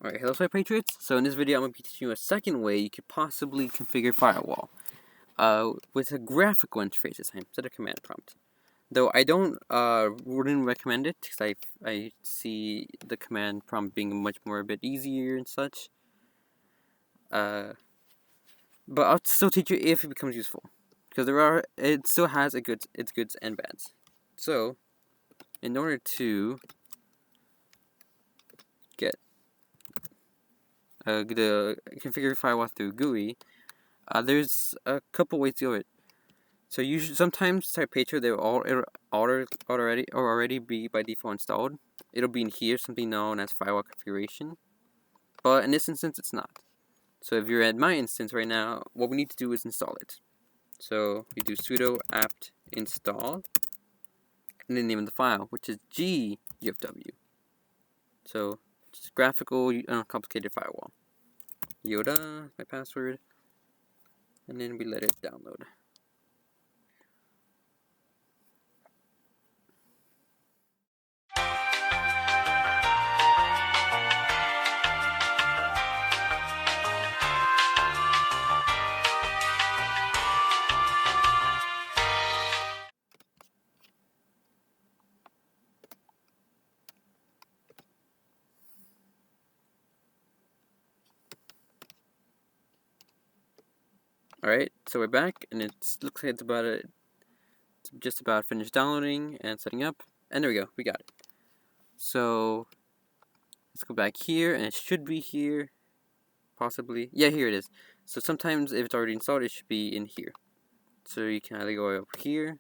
Alright, hello Cyberpatriots. So in this video I'm going to be teaching you a second way you could possibly configure firewall. With a graphical interface this time, instead of command prompt. Though I wouldn't recommend it, because I see the command prompt being much more a bit easier and such. But I'll still teach you if it becomes useful. Because it still has its goods and bads. So, in order to get the configure firewall through GUI, there's a couple ways to do it. So sometimes Cyberpatriot they will already be by default installed. It'll be in here, something known as firewall configuration. But in this instance, it's not. So if you're at my instance right now, what we need to do is install it. So we do sudo apt install, and the name of the file, which is GUFW. So it's Graphical Uncomplicated Firewall. Yoda, my password, and then we let it download. Alright, so we're back, and it looks like it's just about finished downloading and setting up, and there we go, we got it. So let's go back here, and it should be here, possibly. Yeah, here it is. So sometimes if it's already installed, it should be in here. So you can either go up here,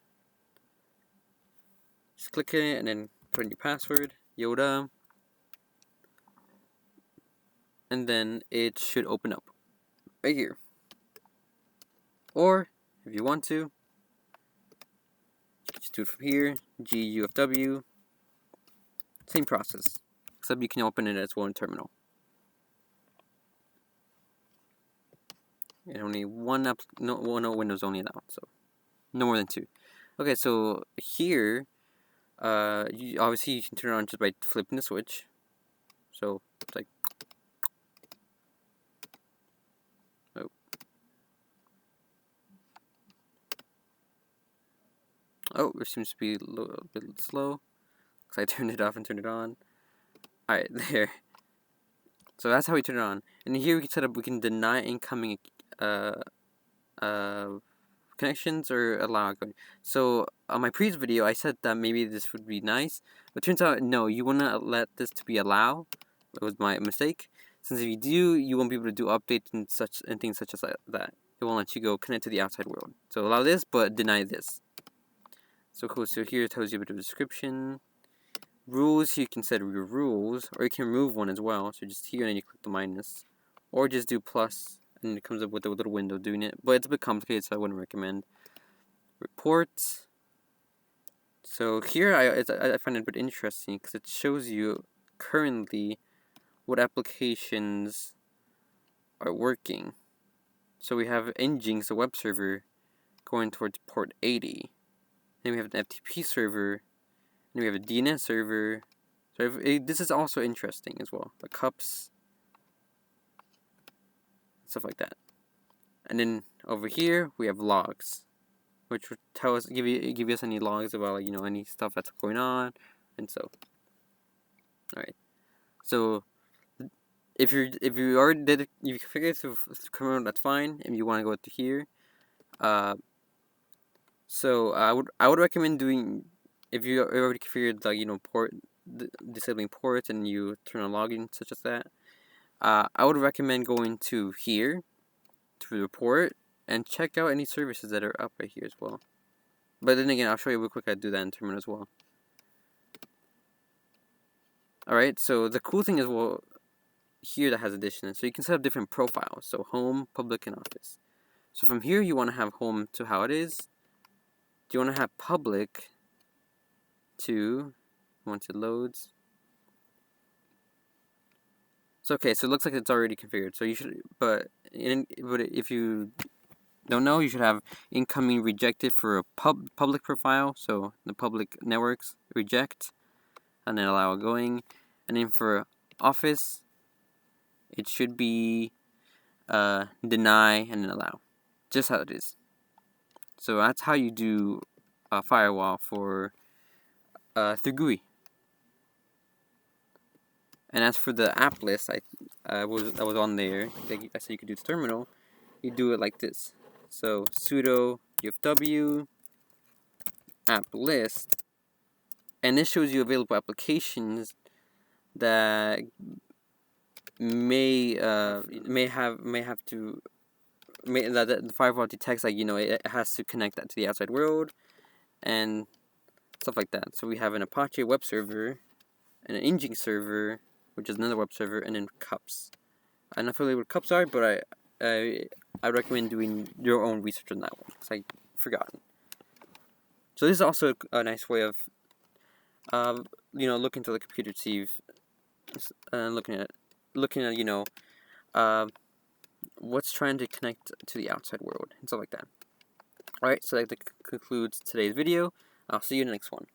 just click on it, and then put in your password, Yoda, and then it should open up right here. Or if you want to, you can just do it from here, GUFW, same process, except you can open it as well in terminal. And only no windows only allowed, so no more than 2. Okay, so here, obviously you can turn it on just by flipping the switch. So it's like, oh, it seems to be a bit slow, because I turned it off and turned it on. Alright, there. So that's how we turn it on. And here we can deny incoming connections or allow outgoing. So on my previous video, I said that maybe this would be nice, but turns out no, you want to let this to be allow. It was my mistake. Since if you do, you won't be able to do updates and things such as that. It won't let you go connect to the outside world. So allow this, but deny this. So cool. So here it tells you a bit of a description. Rules, you can set your rules, or you can remove one as well. So just here and then you click the minus, or just do plus, and it comes up with a little window doing it. But it's a bit complicated, so I wouldn't recommend. Reports. So here I find it a bit interesting because it shows you currently what applications are working. So we have Nginx, the web server, going towards port 80. Then we have an FTP server. And we have a DNS server. So this is also interesting as well. The cups, stuff like that. And then over here we have logs, which would tell us, give us any logs about, like, any stuff that's going on, and so. All right. So if you already did it, you configure it through Chrome, that's fine. If you want to go to here, so I would recommend doing, if you already configured the disabling ports and you turn on login such as that, I would recommend going to here to report and check out any services that are up right here as well. But then again, I'll show you real quick how to do that in terminal as well. Alright, so the cool thing is, well, here that has addition, so you can set up different profiles. So home, public, and office. So from here you want to have home to how it is. Do you want to have public to, once it loads. So okay, so it looks like it's already configured. So you should, but if you don't know, you should have incoming rejected for a public profile. So the public networks reject, and then allow outgoing, and then for office, it should be deny and then allow, just how it is. So that's how you do a firewall for through GUI. And as for the app list, I was on there. Like I said, you could do the terminal. You do it like this. So sudo GUFW app list, and this shows you available applications that that the firewall detects, like, it has to connect that to the outside world and stuff like that. So we have an Apache web server, and an Nginx server, which is another web server, and then cups. I'm not familiar with what cups are, but I recommend doing your own research on that one, because I've forgotten. So this is also a nice way of looking to the computer to see if, looking at what's trying to connect to the outside world and stuff like that. Alright, so that concludes today's video. I'll see you in the next one.